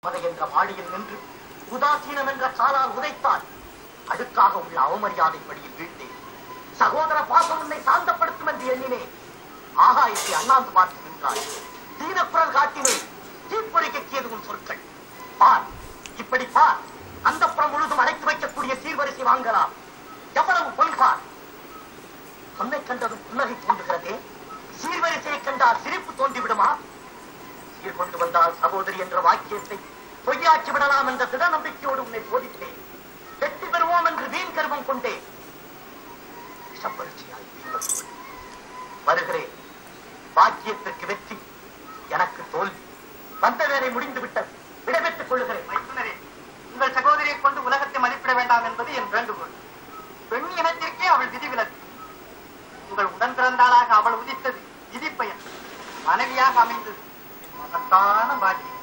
என்ற மாடியில் நின்று உதாசீனம் என்ற சாலால் உதைத்தால் அடுக்காக உள்ள அவமரியாதை படியில் வீழ்ந்தேன். சகோதர பாசம் உன்னை சாந்தப்படுத்தும் என்று எண்ணினேன். ஆகாயத்தை அண்ணாந்து பார்த்து நின்றாய். தீனக்குரல் காட்டினேன். தீப்பொறி கக்கியது உன் சொற்கள். பார், இப்படி பார். அந்த புறம் முழுதும் அடைத்து வைக்கக்கூடிய சீர்வரிசை வாங்கலாம். எவ்வளவு பொன்பார். சொன்னை கண்டதும் புன்னகை தோன்றுகிறதே. சீர்வரிசையை கண்டால் சிரிப்பு தோன்றிவிடுமா? சீர் கொண்டு வந்தால் சகோதரி என்ற வாக்கியத்தை பொய்யாக்கி விடலாம் என்ற திட நம்பிக்கையோடு உன்னை போதித்தேன். வெற்றி பெறுவோம் என்று வீண் கர்வம் கொண்டேன். வருகிறேன். வாக்கியத்திற்கு வெற்றி, எனக்கு தோல்வி. வந்த வேலை முடிந்து விட்டது. விடைபெற்றுக் கொள்ளுகிறேன். மைத்துனரே, உங்கள் சகோதரியை கொண்டு உலகத்தை மதிப்பிட வேண்டாம் என்பது என் வேண்டுகோள். பெண் இனத்திற்கே அவள் விதிவிலக்கு. உங்கள் உடன் பிறந்தாளாக அவள் உதித்தது விதிப்பயன். மனைவியாக அமைந்தது மகத்தான பாக்கியம்.